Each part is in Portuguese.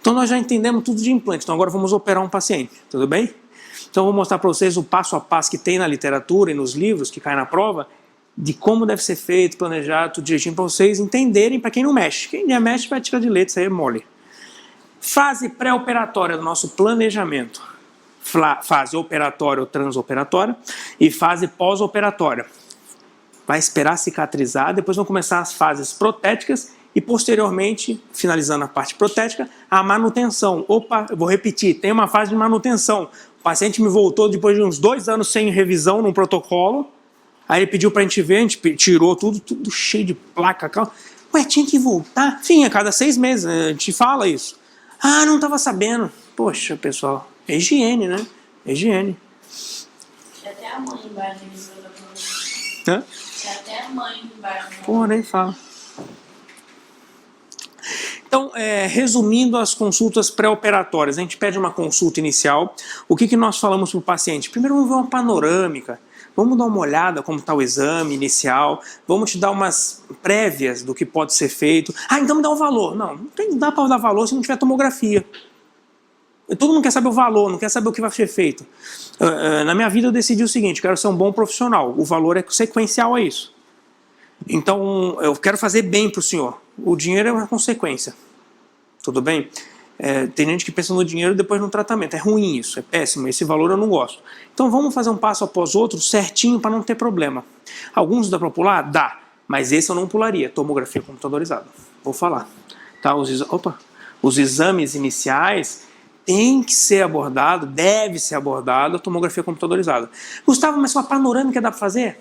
Então nós já entendemos tudo de implante, então agora vamos operar um paciente, tudo bem? Então eu vou mostrar para vocês o passo a passo que tem na literatura e nos livros que caem na prova, de como deve ser feito, planejado, tudo direitinho, para vocês entenderem, para quem não mexe. Quem já mexe vai tirar de leite, isso aí é mole. Fase pré-operatória do nosso planejamento. Fase operatória ou transoperatória e fase pós-operatória. Vai esperar cicatrizar, depois vão começar as fases protéticas e posteriormente, finalizando a parte protética, a manutenção. Opa, eu vou repetir, tem uma fase de manutenção. O paciente me voltou depois de uns 2 anos sem revisão num protocolo, aí ele pediu pra gente ver, a gente tirou tudo cheio de placa. Ué, tinha que voltar? Sim, a cada 6 meses, a gente fala isso. Ah, não estava sabendo. Poxa, pessoal, é higiene, né? É higiene. Tinha até a mãe embaixo do protocolo. Hã? Tinha até a mãe embaixo. Pô, nem fala. Então, resumindo as consultas pré-operatórias, a gente pede uma consulta inicial. O que nós falamos para o paciente? Primeiro vamos ver uma panorâmica, vamos dar uma olhada como está o exame inicial, vamos te dar umas prévias do que pode ser feito. Ah, então me dá um valor. Não dá para dar valor se não tiver tomografia. Todo mundo quer saber o valor, não quer saber o que vai ser feito. Na minha vida eu decidi o seguinte, quero ser um bom profissional, o valor é sequencial a isso. Então, eu quero fazer bem para o senhor. O dinheiro é uma consequência. Tudo bem? Tem gente que pensa no dinheiro e depois no tratamento. É ruim isso, é péssimo. Esse valor eu não gosto. Então, vamos fazer um passo após outro certinho para não ter problema. Alguns dá para pular? Dá. Mas esse eu não pularia. Tomografia computadorizada. Vou falar. Tá? Os exames iniciais tem que ser abordado, deve ser abordado a tomografia computadorizada. Gustavo, mas com a panorâmica dá para fazer?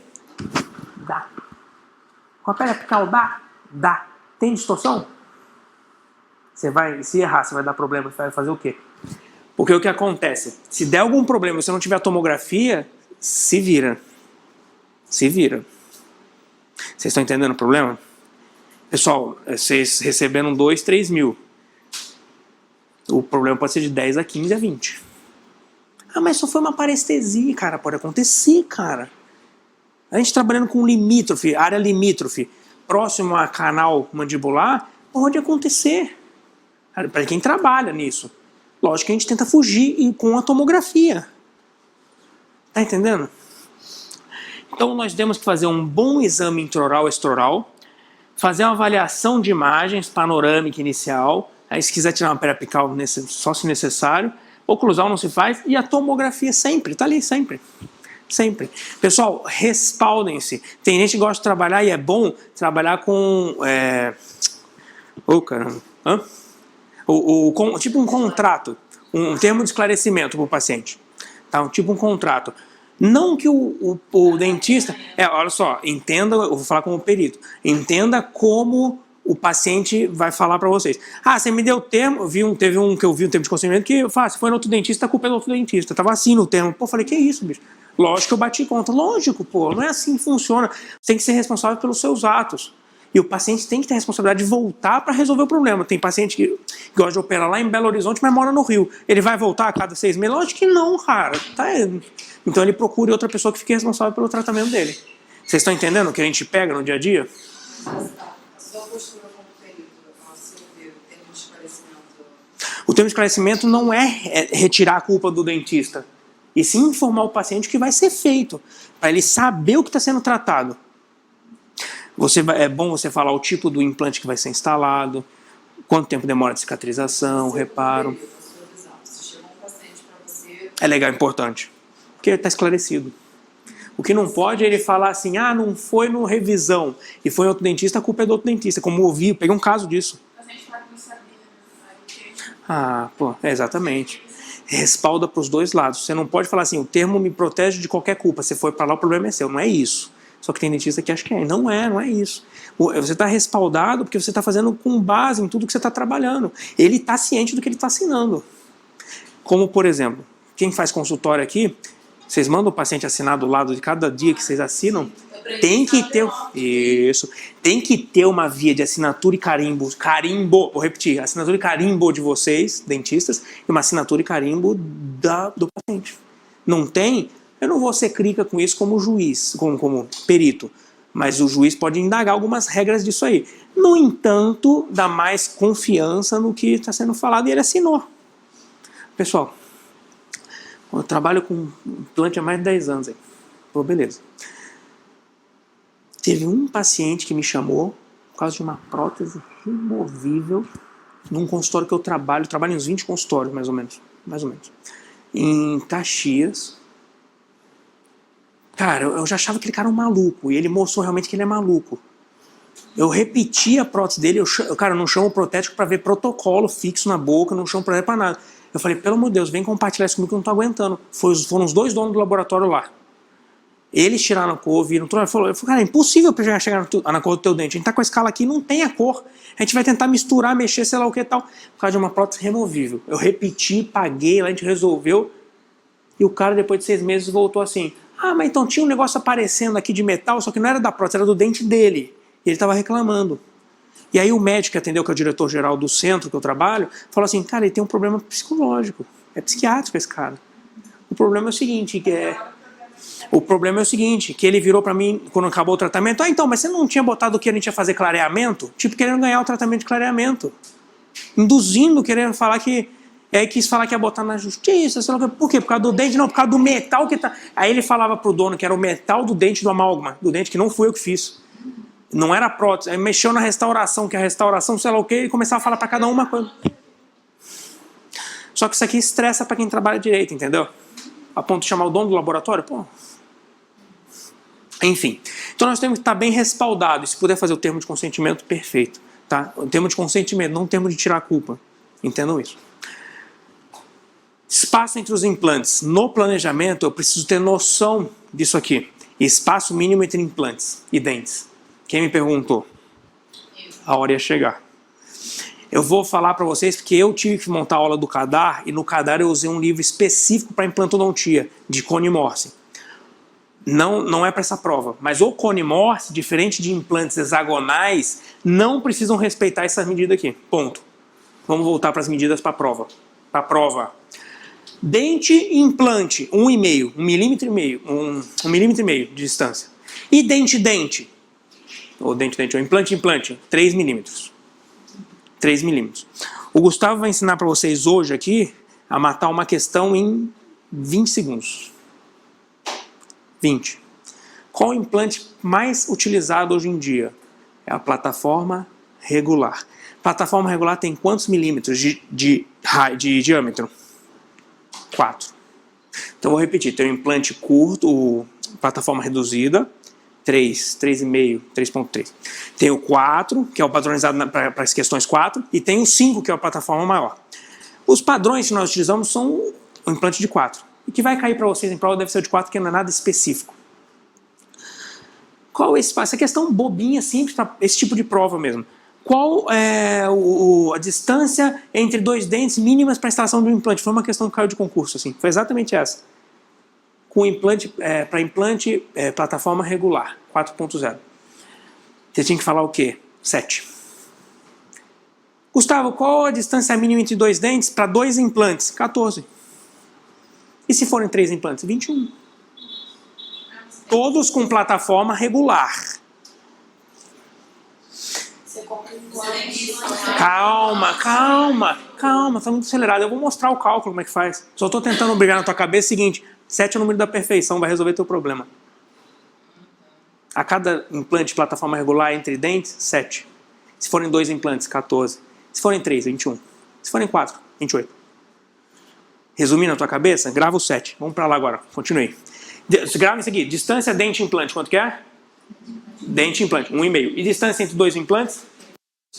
Dá. Com a pele apical dá? Dá. Tem distorção? Se errar, você vai dar problema, você vai fazer o quê? Porque o que acontece? Se der algum problema e você não tiver a tomografia, se vira. Se vira. Vocês estão entendendo o problema? Pessoal, vocês receberam 2, 3 mil. O problema pode ser de 10 a 15 a 20. Ah, mas só foi uma parestesia, cara. Pode acontecer, cara. A gente trabalhando com limítrofe, área limítrofe, próximo a canal mandibular, pode acontecer. Para quem trabalha nisso. Lógico que a gente tenta fugir com a tomografia. Tá entendendo? Então nós temos que fazer um bom exame intraoral e extraoral, fazer uma avaliação de imagens panorâmica inicial, aí se quiser tirar uma periapical só se necessário, oclusal não se faz, e a tomografia sempre, tá ali sempre. Sempre. Pessoal, respaldem-se. Tem gente que gosta de trabalhar e é bom trabalhar com... caramba. Tipo um contrato, um termo de esclarecimento para o paciente. Tá? Tipo um contrato. Não que o dentista... olha só, entenda, eu vou falar como perito. Entenda como o paciente vai falar para vocês. Ah, você me deu o termo, teve um que eu vi um termo de consentimento que eu faço, se foi no outro dentista, a culpa é do outro dentista. Tava assim no termo. Pô, falei, que isso, bicho? Lógico que eu bati conta. Lógico, pô, não é assim que funciona. Você tem que ser responsável pelos seus atos. E o paciente tem que ter a responsabilidade de voltar para resolver o problema. Tem paciente que gosta de operar lá em Belo Horizonte, mas mora no Rio. Ele vai voltar a cada 6 meses? Lógico que não, cara. Então ele procure outra pessoa que fique responsável pelo tratamento dele. Vocês estão entendendo o que a gente pega no dia a dia? A sua postura como perito, ao seu ver, o termo de esclarecimento? O termo de esclarecimento não é retirar a culpa do dentista, e sim informar o paciente o que vai ser feito, para ele saber o que está sendo tratado. É bom você falar o tipo do implante que vai ser instalado, quanto tempo demora de cicatrização, reparo. É legal, importante, porque está esclarecido. O que não pode é ele falar assim, ah, não foi no revisão, e foi em outro dentista, a culpa é do outro dentista, como eu ouvi, peguei um caso disso. Ah, pô, exatamente. Respalda para os dois lados. Você não pode falar assim, o termo me protege de qualquer culpa, você foi para lá, o problema é seu. Não é isso. Só que tem dentista que acha que é. Não é isso. Você está respaldado porque você está fazendo com base em tudo que você está trabalhando. Ele está ciente do que ele está assinando. Como, por exemplo, quem faz consultório aqui, vocês mandam o paciente assinar do lado de cada dia que vocês assinam, tem que ter... Isso. Tem que ter uma via de assinatura e carimbo. Carimbo, vou repetir. Assinatura e carimbo de vocês, dentistas, e uma assinatura e carimbo do paciente. Não tem... Eu não vou ser crica com isso como juiz, como perito. Mas o juiz pode indagar algumas regras disso aí. No entanto, dá mais confiança no que está sendo falado e ele assinou. Pessoal, eu trabalho com implante há mais de 10 anos. Aí. Pô, beleza. Teve um paciente que me chamou por causa de uma prótese removível num consultório que eu trabalho em uns 20 consultórios, mais ou menos, em Caxias. Cara, eu já achava que ele era um maluco, e ele mostrou realmente que ele é maluco. Eu repeti a prótese dele, eu não chamo o protético para ver protocolo fixo na boca, não chamo protético para nada. Eu falei, pelo amor de Deus, vem compartilhar isso comigo que eu não tô aguentando. Foram os 2 donos do laboratório lá. Eles tiraram a cor, viram tudo. Eu falei, cara, é impossível chegar na cor do teu dente. A gente tá com a escala aqui, não tem a cor. A gente vai tentar misturar, mexer, sei lá o que e tal. Por causa de uma prótese removível. Eu repeti, paguei, lá a gente resolveu. E o cara, depois de 6 meses, voltou assim. Ah, mas então tinha um negócio aparecendo aqui de metal, só que não era da prótese, era do dente dele. E ele estava reclamando. E aí o médico que atendeu, que é o diretor-geral do centro que eu trabalho, falou assim, cara, ele tem um problema psicológico. É psiquiátrico esse cara. O problema é o seguinte, que ele virou pra mim, quando acabou o tratamento, então, mas você não tinha botado que a gente ia fazer clareamento? Tipo, querendo ganhar o tratamento de clareamento. Induzindo, querendo falar que... Aí quis falar que ia botar na justiça, sei lá o quê. Por quê? Por causa do dente? Não, por causa do metal que tá... Aí ele falava pro dono que era o metal do dente do amálgama, do dente que não fui eu que fiz. Não era prótese. Aí mexeu na restauração, que a restauração, sei lá o quê, e começava a falar pra cada um uma coisa. Só que isso aqui estressa pra quem trabalha direito, entendeu? A ponto de chamar o dono do laboratório, pô... Enfim, então nós temos que estar bem respaldado. E se puder fazer o termo de consentimento, perfeito. Tá? O termo de consentimento, não o termo de tirar a culpa. Entendam isso. Espaço entre os implantes. No planejamento, eu preciso ter noção disso aqui. Espaço mínimo entre implantes e dentes. Quem me perguntou? A hora ia chegar. Eu vou falar para vocês porque eu tive que montar a aula do CADAR e no CADAR eu usei um livro específico para implantodontia, de Cone Morse. Não é para essa prova, mas o Cone Morse, diferente de implantes hexagonais, não precisam respeitar essa medida aqui. Ponto. Vamos voltar para as medidas para a prova. Para a prova. Dente e implante, 1,5, 1,5 milímetro, 1,5 milímetro de distância. E dente-dente, ou dente-dente, ou implante-implante, 3 milímetros. 3 milímetros. O Gustavo vai ensinar para vocês hoje aqui a matar uma questão em 20 segundos. 20. Qual o implante mais utilizado hoje em dia? É a plataforma regular. Plataforma regular tem quantos milímetros de diâmetro? 4. Então vou repetir, tem o implante curto, plataforma reduzida, 3, 3,5, 3,3. Tem o 4, que é o padronizado para as questões 4, e tem o 5, que é a plataforma maior. Os padrões que nós utilizamos são o implante de 4. O que vai cair para vocês em prova deve ser o de 4, que não é nada específico. Qual é esse espaço? Essa questão bobinha, simples, para esse tipo de prova mesmo. Qual é a distância entre 2 dentes mínimas para a instalação do implante? Foi uma questão que caiu de concurso, assim. Foi exatamente essa. Com implante, para implante, plataforma regular, 4.0. Você tinha que falar o quê? 7. Gustavo, qual a distância mínima entre 2 dentes para 2 implantes? 14. E se forem 3 implantes? 21. Todos com plataforma regular. Calma, tá muito acelerado. Eu vou mostrar o cálculo, como é que faz. Só estou tentando brigar na tua cabeça o seguinte, 7 é o número da perfeição, vai resolver teu problema. A cada implante de plataforma regular entre dentes, 7. Se forem 2 implantes, 14. Se forem 3, 21. Se forem 4, 28. Resumindo na tua cabeça, grava o 7. Vamos para lá agora, continue. Grava isso aqui, distância dente-implante, quanto que é? Dente-implante, 1,5. E distância entre 2 implantes?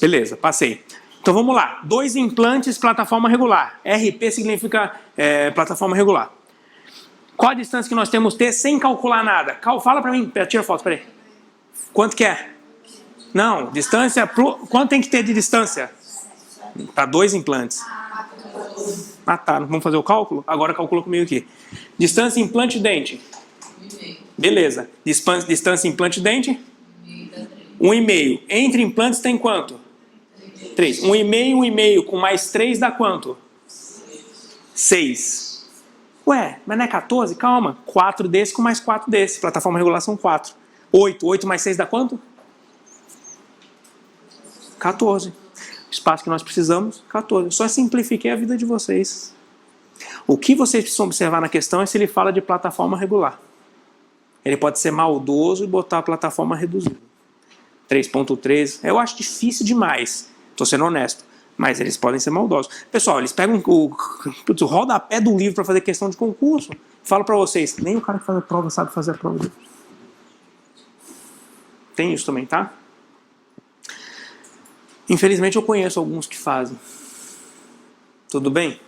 Beleza, passei. Então vamos lá, 2 implantes, plataforma regular. RP significa plataforma regular. Qual a distância que nós temos que ter sem calcular nada? Fala pra mim, tira a foto, peraí. Quanto que é? Não, distância, quanto tem que ter de distância? Para 2 implantes. Ah tá, vamos fazer o cálculo? Agora calcula comigo aqui. Distância implante-dente. Beleza. Distância implante-dente? 1,5. Entre implantes tem quanto? 3. 1,5, 1,5 com mais 3 dá quanto? 6. Ué, mas não é 14? Calma. 4 desse com mais 4 desse. Plataforma regular são 4. 8. 8 mais 6 dá quanto? 14. O espaço que nós precisamos, 14. Eu só simplifiquei a vida de vocês. O que vocês precisam observar na questão é se ele fala de plataforma regular. Ele pode ser maldoso e botar a plataforma reduzida. 3.3. Eu acho difícil demais. Estou sendo honesto. Mas eles podem ser maldosos. Pessoal, eles pegam o rodapé do livro para fazer questão de concurso. Falo para vocês, nem o cara que faz a prova sabe fazer a prova. Tem isso também, tá? Infelizmente eu conheço alguns que fazem. Tudo bem?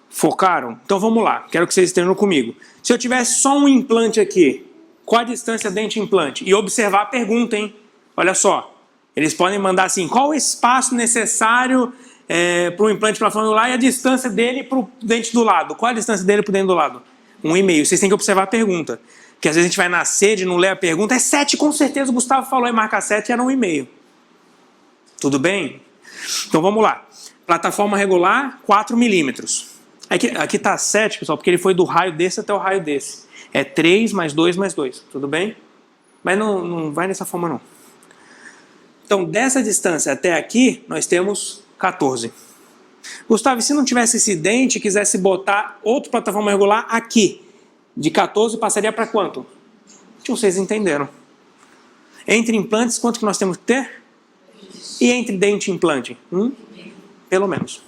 Focaram? Então vamos lá. Quero que vocês estejam comigo. Se eu tivesse só um implante aqui, qual a distância dente-implante? E observar a pergunta, hein? Olha só. Eles podem mandar assim, qual o espaço necessário para o implante plataforma regular e a distância dele para o dente do lado. Qual a distância dele para o dente do lado? 1,5. Vocês têm que observar a pergunta. Porque às vezes a gente vai na sede, não lê a pergunta. É 7, com certeza o Gustavo falou e marca 7, era 1,5. Tudo bem? Então vamos lá. Plataforma regular, 4 milímetros. Aqui está 7, pessoal, porque ele foi do raio desse até o raio desse. É 3 mais 2 mais 2. Tudo bem? Mas não vai dessa forma não. Então, dessa distância até aqui, nós temos 14. Gustavo, e se não tivesse esse dente e quisesse botar outra plataforma regular aqui, de 14 passaria para quanto? Vocês entenderam. Entre implantes, quanto que nós temos que ter? E entre dente e implante? Pelo menos.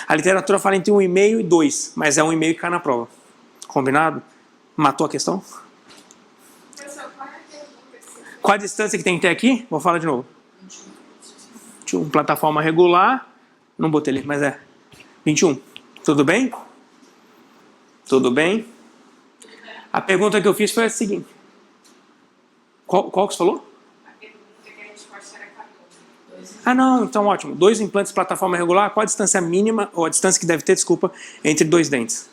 A literatura fala entre 1,5 e 2, mas é 1,5 que cai na prova. Combinado? Matou a questão? Qual a distância que tem que ter aqui? Vou falar de novo. Plataforma regular. Não botei ali, mas é 21. Tudo bem? Tudo bem? A pergunta que eu fiz foi a seguinte. Qual que você falou? A pergunta que a resposta era 14. Ah, não, então ótimo. 2 implantes plataforma regular, qual a distância mínima, ou a distância que deve ter, desculpa, entre 2 dentes?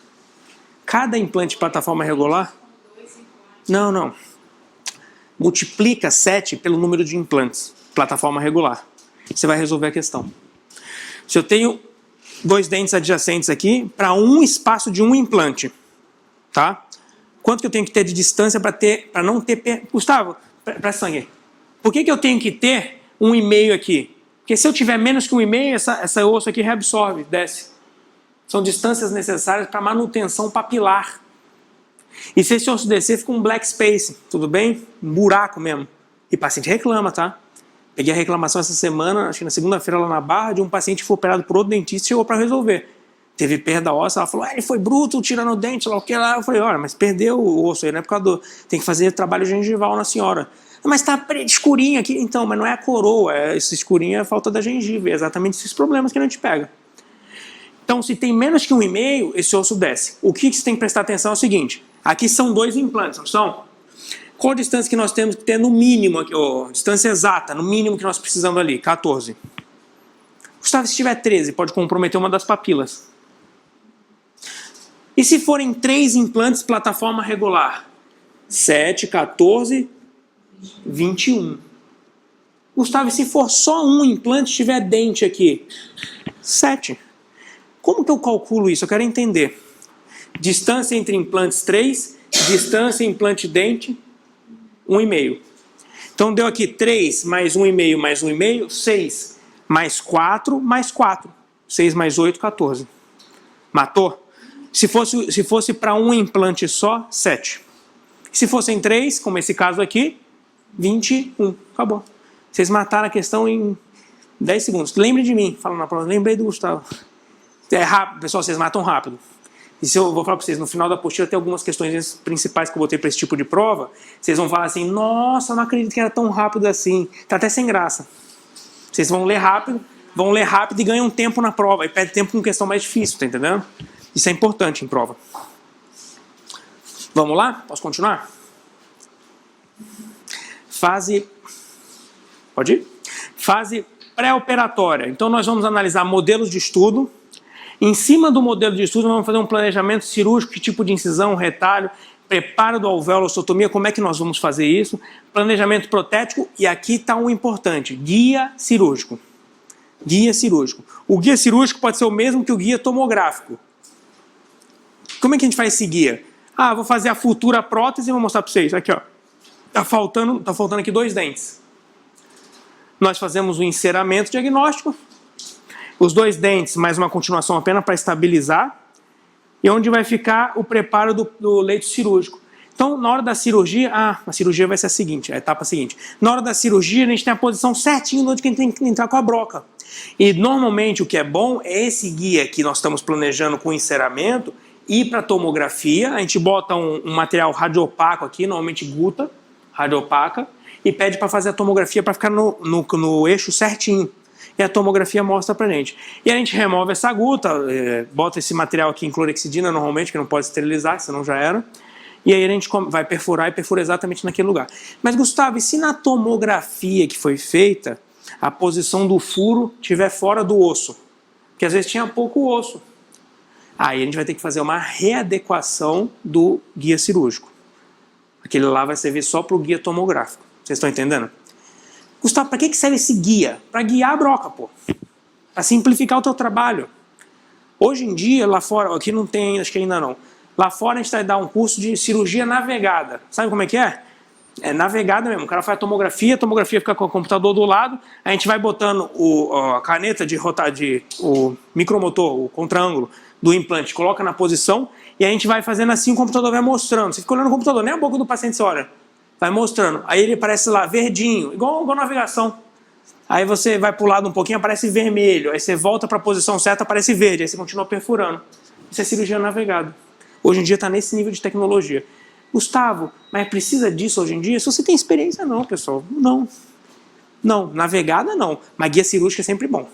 Cada implante plataforma regular... Não. Multiplica 7 pelo número de implantes, plataforma regular. Você vai resolver a questão. Se eu tenho 2 dentes adjacentes aqui, para um espaço de um implante, tá? Quanto que eu tenho que ter de distância para não ter... Gustavo, presta sangue. Por que eu tenho que ter 1,5 aqui? Porque se eu tiver menos que 1,5, essa osso aqui reabsorve, desce. São distâncias necessárias para manutenção papilar. E se esse osso descer, fica um black space, tudo bem? Um buraco mesmo. E o paciente reclama, tá? Peguei a reclamação essa semana, acho que na segunda-feira lá na Barra, de um paciente que foi operado por outro dentista e chegou para resolver. Teve perda óssea, ela falou, ele foi bruto, tirando o dente, lá o que lá. Eu falei, olha, mas perdeu o osso aí, não é por causa do... Tem que fazer trabalho gengival na senhora. Mas tá escurinho aqui. Então, mas não é a coroa, esse escurinho é a falta da gengiva, é exatamente esses problemas que a gente pega. Então, se tem menos que 1,5, esse osso desce. O que você tem que prestar atenção é o seguinte, aqui são 2 implantes, não são? Qual a distância que nós temos que ter no mínimo, aqui, distância exata, no mínimo que nós precisamos ali? 14. Gustavo, se tiver 13, pode comprometer uma das papilas. E se forem 3 implantes, plataforma regular? 7, 14, 21. Gustavo, e se for só um implante, tiver dente aqui? 7. Como que eu calculo isso? Eu quero entender. Distância entre implantes 3, distância implante-dente 1,5. Então deu aqui 3 mais 1,5 mais 1,5, 6 mais 4 mais 4. 6 mais 8, 14. Matou? Se fosse para um implante só, 7. Se fossem 3, como esse caso aqui, 21. Acabou. Vocês mataram a questão em 10 segundos. Lembre de mim, fala na prova. Lembrei do Gustavo. É rápido, pessoal, vocês matam rápido. E se eu vou falar para vocês, no final da apostila tem algumas questões principais que eu botei para esse tipo de prova, vocês vão falar assim, nossa, não acredito que era tão rápido assim. Tá até sem graça. Vocês vão ler rápido e ganham tempo na prova. E perde tempo com questão mais difícil, tá entendendo? Isso é importante em prova. Vamos lá? Posso continuar? Fase... Pode ir? Fase pré-operatória. Então nós vamos analisar modelos de estudo. Em cima do modelo de estudo, nós vamos fazer um planejamento cirúrgico, que tipo de incisão, retalho, preparo do alvéolo, osteotomia, como é que nós vamos fazer isso, planejamento protético, e aqui está um importante, guia cirúrgico. Guia cirúrgico. O guia cirúrgico pode ser o mesmo que o guia tomográfico. Como é que a gente faz esse guia? Ah, vou fazer a futura prótese e vou mostrar para vocês. Aqui, ó. Tá faltando aqui 2 dentes. Nós fazemos o enceramento diagnóstico. Os 2 dentes, mais uma continuação apenas para estabilizar. E onde vai ficar o preparo do leito cirúrgico. Então, na hora da cirurgia, a cirurgia vai ser a etapa seguinte. Na hora da cirurgia, a gente tem a posição certinha onde a gente tem que entrar com a broca. E, normalmente, o que é bom é esse guia que nós estamos planejando com o enceramento ir para a tomografia. A gente bota um material radiopaco aqui, normalmente guta, radiopaca, e pede para fazer a tomografia para ficar no eixo certinho. E a tomografia mostra pra gente. E a gente remove essa guta, bota esse material aqui em clorexidina normalmente, que não pode esterilizar, senão já era. E aí a gente vai perfurar e perfura exatamente naquele lugar. Mas, Gustavo, e se na tomografia que foi feita, a posição do furo estiver fora do osso? Porque às vezes tinha pouco osso. Aí a gente vai ter que fazer uma readequação do guia cirúrgico. Aquele lá vai servir só para o guia tomográfico. Vocês estão entendendo? Gustavo, para que serve esse guia? Para guiar a broca, pô. Para simplificar o teu trabalho. Hoje em dia, lá fora, aqui não tem, acho que ainda não. Lá fora a gente vai dar um curso de cirurgia navegada. Sabe como é que é? É navegada mesmo. O cara faz a tomografia fica com o computador do lado, a gente vai botando a caneta o micromotor, o contra-ângulo do implante, coloca na posição e a gente vai fazendo assim, o computador vai mostrando. Você fica olhando o computador, nem a boca do paciente você olha. Vai mostrando. Aí ele aparece lá, verdinho, igual navegação. Aí você vai para o lado um pouquinho, aparece vermelho. Aí você volta para a posição certa, aparece verde. Aí você continua perfurando. Isso é cirurgia navegada. Hoje em dia está nesse nível de tecnologia. Gustavo, mas precisa disso hoje em dia? Se você tem experiência, não, pessoal. Não. Não, navegada não. Mas guia cirúrgico é sempre bom.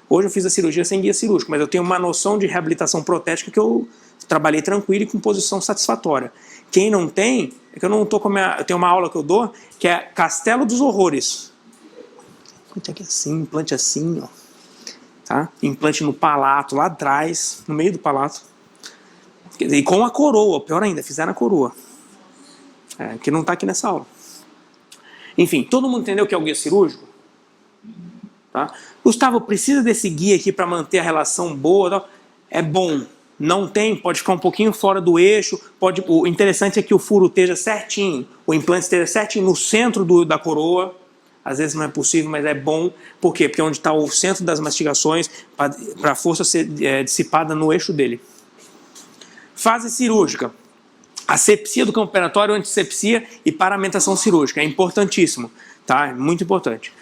Hoje eu fiz a cirurgia sem guia cirúrgico, mas eu tenho uma noção de reabilitação protética que eu trabalhei tranquilo e com posição satisfatória. Quem não tem, é que eu não estou com eu tenho uma aula que eu dou, que é Castelo dos Horrores. Implante aqui assim, implante assim, ó. Tá? Implante no palato, lá atrás, no meio do palato. E com a coroa, pior ainda, fizeram a coroa. Que não está aqui nessa aula. Enfim, todo mundo entendeu o que é o guia cirúrgico? Tá? Gustavo, precisa desse guia aqui para manter a relação boa? Tal? É bom. Não tem, pode ficar um pouquinho fora do eixo. O interessante é que o furo esteja certinho, o implante esteja certinho no centro da coroa. Às vezes não é possível, mas é bom. Por quê? Porque é onde está o centro das mastigações, para a força ser dissipada no eixo dele. Fase cirúrgica. Asepsia do campo operatório, antisepsia e paramentação cirúrgica. É importantíssimo, tá? É muito importante.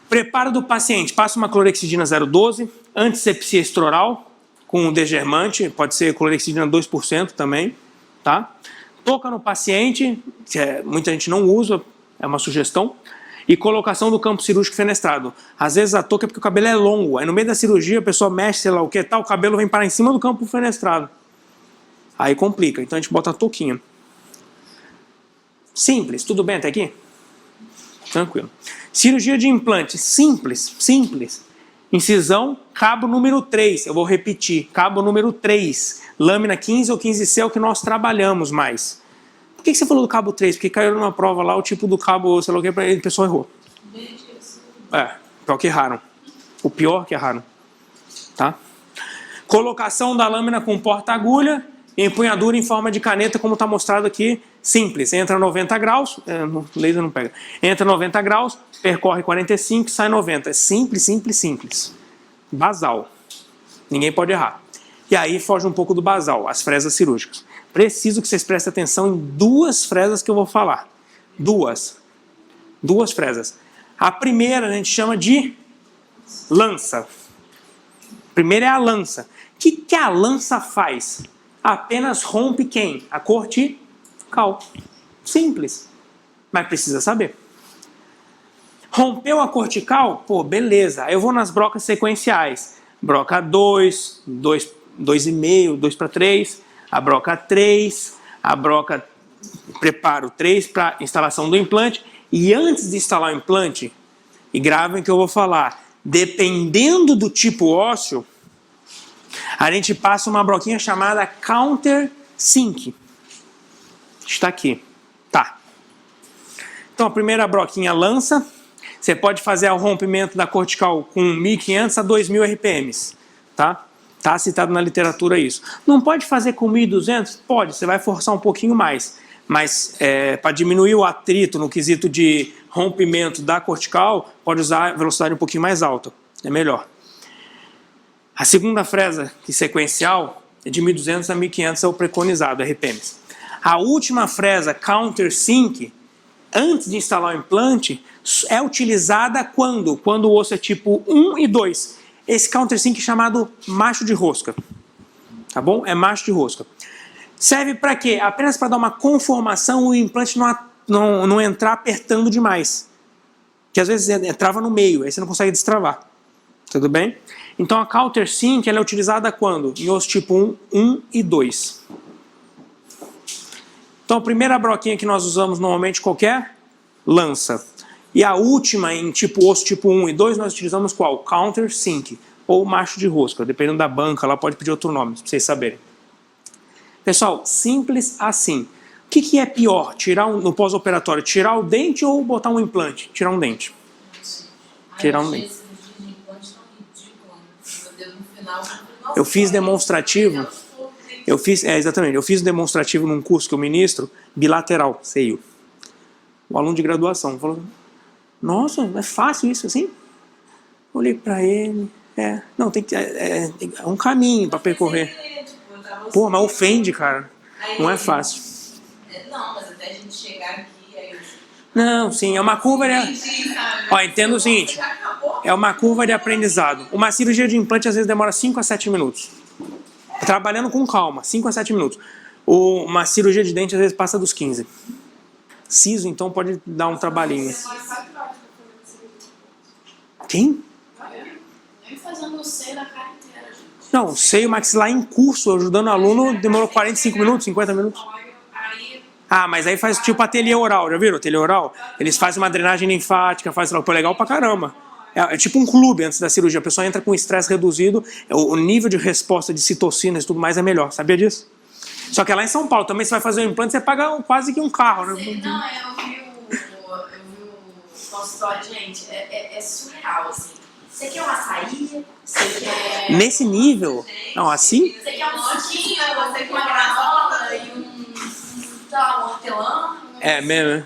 Preparo do paciente. Passa uma clorexidina 0,12, antisepsia extraoral com degermante, pode ser clorexidina 2% também, tá? Touca no paciente, que muita gente não usa, é uma sugestão. E colocação do campo cirúrgico fenestrado. Às vezes a touca é porque o cabelo é longo. Aí no meio da cirurgia a pessoa mexe, sei lá o que, tal, o cabelo vem parar em cima do campo fenestrado. Aí complica, então a gente bota a touquinha. Simples, tudo bem até aqui? Tranquilo. Cirurgia de implante, simples. Incisão, cabo número 3, eu vou repetir, cabo número 3. Lâmina 15 ou 15C é o que nós trabalhamos mais. Por que você falou do cabo 3? Porque caiu numa prova lá o tipo do cabo, sei lá o que, a pessoa errou. Pior que erraram. O pior que erraram. Tá? Colocação da lâmina com porta-agulha, empunhadura em forma de caneta, como está mostrado aqui, simples. Entra 90 graus, no laser não pega. Entra 90 graus, percorre 45, sai 90. É simples. Basal. Ninguém pode errar. E aí foge um pouco do basal, as fresas cirúrgicas. Preciso que vocês prestem atenção em 2 fresas que eu vou falar. Duas fresas. A primeira a gente chama de lança. Primeira é a lança. O que a lança faz? Apenas rompe quem? A cortical. Simples. Mas precisa saber. Rompeu a cortical? Pô, beleza. Aí eu vou nas brocas sequenciais. Broca 2, 2,5, 2/3. A broca 3. A broca preparo 3 para instalação do implante. E antes de instalar o implante, e gravem que eu vou falar, dependendo do tipo ósseo, a gente passa uma broquinha chamada countersink. Está aqui. Tá. Então a primeira broquinha lança. Você pode fazer o rompimento da cortical com 1.500 a 2.000 RPMs. Tá? Está citado na literatura isso. Não pode fazer com 1.200? Pode, você vai forçar um pouquinho mais. Mas para diminuir o atrito no quesito de rompimento da cortical, pode usar velocidade um pouquinho mais alta. É melhor. A segunda fresa sequencial é de 1.200 a 1.500 é o preconizado, RPMs. A última fresa countersink, antes de instalar o implante, é utilizada quando? Quando o osso é tipo 1 e 2. Esse countersink é chamado macho de rosca. Tá bom? É macho de rosca. Serve para quê? Apenas para dar uma conformação, o implante não entrar apertando demais. Que às vezes trava no meio, aí você não consegue destravar. Tudo bem? Então a countersink ela é utilizada quando? Em osso tipo 1 e 2. Então a primeira broquinha que nós usamos normalmente qualquer lança. E a última em osso tipo 1 e 2 nós utilizamos qual? Countersink ou macho de rosca, dependendo da banca, lá pode pedir outro nome, para vocês saberem. Pessoal, simples assim. O que é pior, no pós-operatório, tirar o dente ou botar um implante? Tirar um dente. Tirar um dente. Eu fiz demonstrativo. Exatamente. Eu fiz demonstrativo num curso que eu ministro, bilateral, seio. O aluno de graduação falou: nossa, é fácil isso assim? Olhei para ele. Não, tem que. É um caminho para percorrer. Pô, mas ofende, cara. Não é fácil. Não, mas até a gente chegar aqui, aí não, sim, é uma curva de... Ó, entenda o seguinte, é uma curva de aprendizado. Uma cirurgia de implante às vezes demora 5 a 7 minutos. Trabalhando com calma, 5 a 7 minutos. Uma cirurgia de dente às vezes passa dos 15. Siso, então, pode dar um trabalhinho. Quem? Nem fazendo o seio da cara inteira, gente. Não, o seio maxilar em curso, ajudando o aluno, demorou 45 minutos, 50 minutos. Ah, mas aí faz tipo ateliê oral, já viram? Ateliê oral? Eles fazem uma drenagem linfática, fazem lá, pô, legal pra caramba. É tipo um clube antes da cirurgia, a pessoa entra com estresse reduzido, o nível de resposta de citocinas e tudo mais é melhor, sabia disso? Só que lá em São Paulo, também você vai fazer um implante, você paga quase que um carro, né? Não, eu vi o consultório, gente, é surreal, assim. Você quer um açaí? Você quer... Nesse nível? Não, assim? Você quer um suquinho, você quer uma granola e um hortelã? É mesmo, né?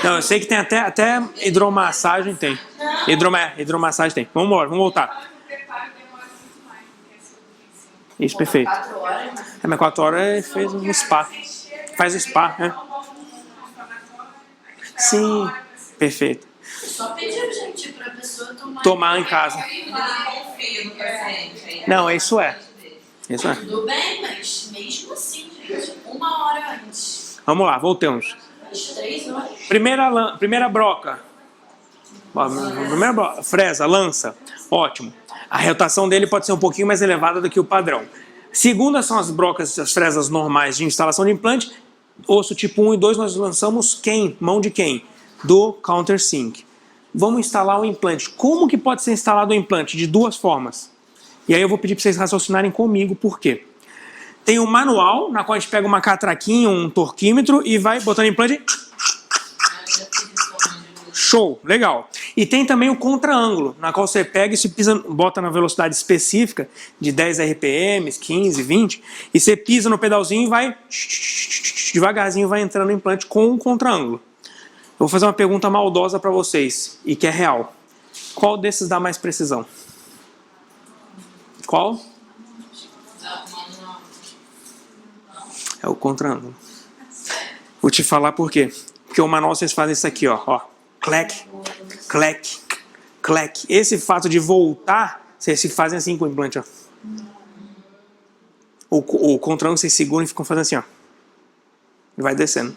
Não, eu sei que tem até hidromassagem tem. Hidromassagem tem. Vamos embora, vamos voltar. Isso, perfeito. 4 horas. Mas 4 horas fez um spa. Faz o spa, né? Sim, perfeito. Só pediu, gente, pra pessoa Tomar em casa. confio no paciente. Não, isso é. Isso é. Tudo bem, mas mesmo assim, gente, 1 hora antes. Vamos lá, voltamos. Às 3 horas. Primeira broca. Primeira broca. Fresa, lança. Ótimo. A rotação dele pode ser um pouquinho mais elevada do que o padrão. Segunda são as brocas, as fresas normais de instalação de implante. Osso tipo 1 e 2 nós lançamos quem? Mão de quem? Do countersink. Vamos instalar o implante. Como que pode ser instalado o implante? De 2 formas. E aí eu vou pedir para vocês raciocinarem comigo por quê. Tem um manual, na qual a gente pega uma catraquinha, um torquímetro e vai botando implante. Show, legal. E tem também o contra-ângulo, na qual você pega e se pisa, bota na velocidade específica de 10 RPMs, 15, 20, e você pisa no pedalzinho e vai devagarzinho vai entrando no implante com o contra-ângulo. Eu vou fazer uma pergunta maldosa para vocês e que é real. Qual desses dá mais precisão? Qual? É o contra-ângulo. Vou te falar por quê. Porque o manual vocês fazem isso aqui, ó. Clec, clec, clec. Esse fato de voltar, vocês se fazem assim com o implante, ó. O contra-ângulo vocês seguram e ficam fazendo assim, ó. E vai descendo.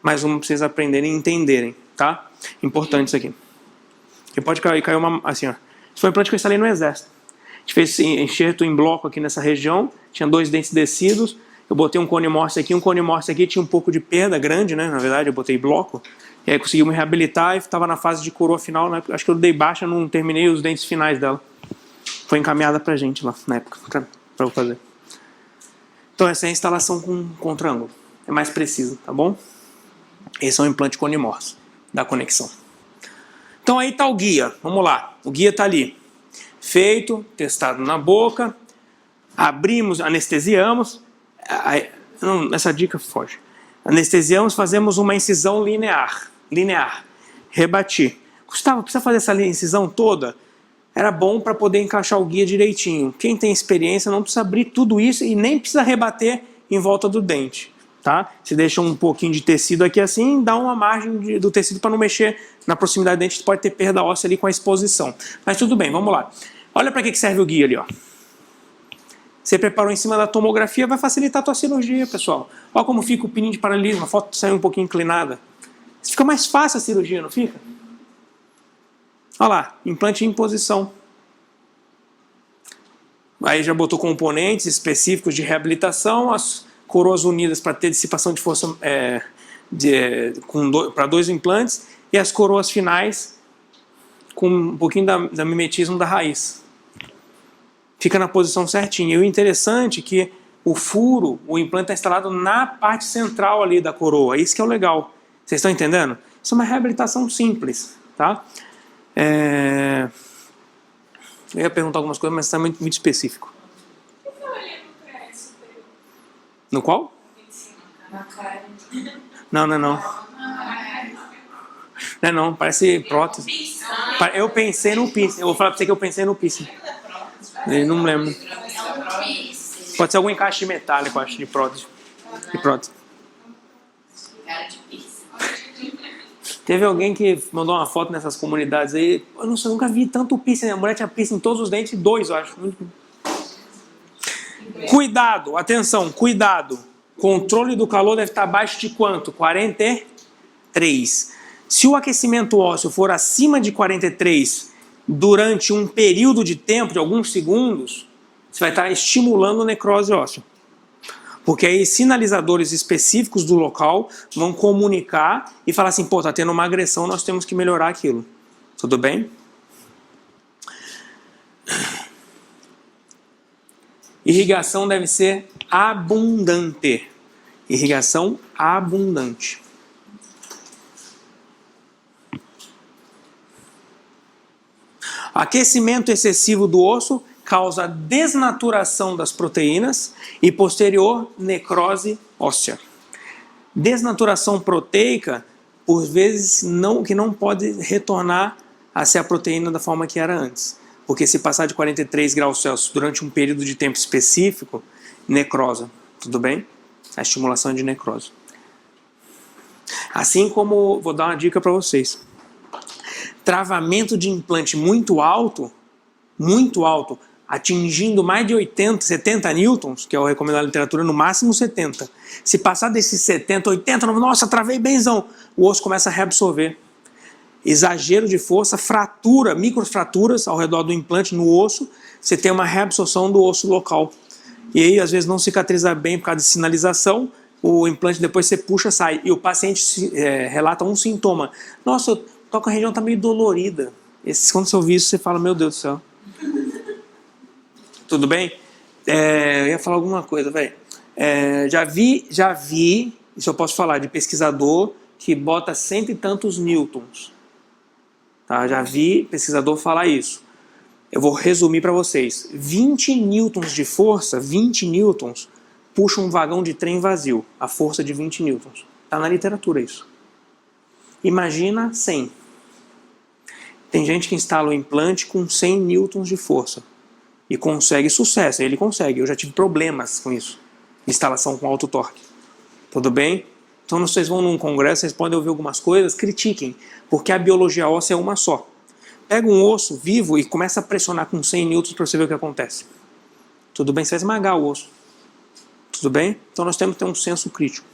Mais uma pra vocês aprenderem e entenderem, tá? Importante isso aqui. Porque pode cair uma, assim, ó. Isso foi um implante que eu instalei no exército. A gente fez esse enxerto em bloco aqui nessa região, tinha 2 dentes descidos, eu botei um cone morse aqui, tinha um pouco de perda grande, né? Na verdade, eu botei bloco, e aí consegui me reabilitar e estava na fase de coroa final, né? Acho que eu dei baixa, não terminei os dentes finais dela. Foi encaminhada pra gente lá, na época, pra eu fazer. Então essa é a instalação com contra-ângulo. É mais preciso, tá bom? Esse é um implante cone morse, da conexão. Então aí tá o guia, vamos lá, o guia tá ali. Feito, testado na boca, abrimos, anestesiamos, não, essa dica foge. Anestesiamos, fazemos uma incisão linear, rebati. Gustavo, precisa fazer essa incisão toda? Era bom para poder encaixar o guia direitinho. Quem tem experiência não precisa abrir tudo isso e nem precisa rebater em volta do dente. Tá? Você deixa um pouquinho de tecido aqui assim, dá uma margem do tecido para não mexer na proximidade do dente, pode ter perda óssea ali com a exposição. Mas tudo bem, vamos lá. Olha para que serve o guia ali, ó. Você preparou em cima da tomografia, vai facilitar a tua cirurgia, pessoal. Olha como fica o pininho de paralelismo, a foto saiu um pouquinho inclinada. Fica mais fácil a cirurgia, não fica? Olha lá, implante em posição. Aí já botou componentes específicos de reabilitação, as coroas unidas para ter dissipação de força para 2 implantes e as coroas finais com um pouquinho da mimetismo da raiz. Fica na posição certinha. E o interessante é que o implante está instalado na parte central ali da coroa. Isso que é o legal. Vocês estão entendendo? Isso é uma reabilitação simples, tá? Eu ia perguntar algumas coisas, mas está muito específico. No qual? Na cara. Não. Não, parece prótese. Eu pensei no piercing. Eu vou falar pra você que eu pensei no piercing. Eu não me lembro. Pode ser algum encaixe metálico, acho, de prótese. Cara de piercing. Teve alguém que mandou uma foto nessas comunidades aí. Eu nunca vi tanto piercing. A mulher tinha piercing em todos os dentes, 2, eu acho. Cuidado, atenção, cuidado. Controle do calor deve estar abaixo de quanto? 43. Se o aquecimento ósseo for acima de 43 durante um período de tempo, de alguns segundos, você vai estar estimulando a necrose óssea. Porque aí sinalizadores específicos do local vão comunicar e falar assim, pô, tá tendo uma agressão, nós temos que melhorar aquilo. Tudo bem? Irrigação deve ser abundante. Irrigação abundante. Aquecimento excessivo do osso causa desnaturação das proteínas e posterior necrose óssea. Desnaturação proteica, por vezes, que não pode retornar a ser a proteína da forma que era antes. Porque se passar de 43 graus Celsius durante um período de tempo específico, necrosa. Tudo bem? A estimulação é de necrose. Assim como, vou dar uma dica para vocês. Travamento de implante muito alto, atingindo mais de 80, 70 newtons, que é o recomendado na literatura, no máximo 70. Se passar desses 70, 80, nossa, travei benzão, o osso começa a reabsorver. Exagero de força, fratura, microfraturas ao redor do implante no osso, você tem uma reabsorção do osso local. E aí, às vezes, não cicatriza bem por causa de sinalização, o implante depois você puxa, sai. E o paciente relata um sintoma. Nossa, a região está meio dolorida. Quando você ouvir isso, você fala, meu Deus do céu. Tudo bem? Eu ia falar alguma coisa, velho. Já vi, isso eu posso falar, de pesquisador que bota 100 e tantos newtons. Tá? Já vi pesquisador falar isso. Eu vou resumir para vocês. 20 newtons de força, 20 newtons, puxa um vagão de trem vazio. A força de 20 newtons. Está na literatura isso. Imagina 100. Tem gente que instala o implante com 100 newtons de força. E consegue sucesso. Ele consegue. Eu já tive problemas com isso. Instalação com alto torque. Tudo bem? Então, vocês vão num congresso, vocês podem ouvir algumas coisas, critiquem, porque a biologia óssea é uma só. Pega um osso vivo e começa a pressionar com 100 newtons para você ver o que acontece. Tudo bem? Você vai esmagar o osso. Tudo bem? Então, nós temos que ter um senso crítico.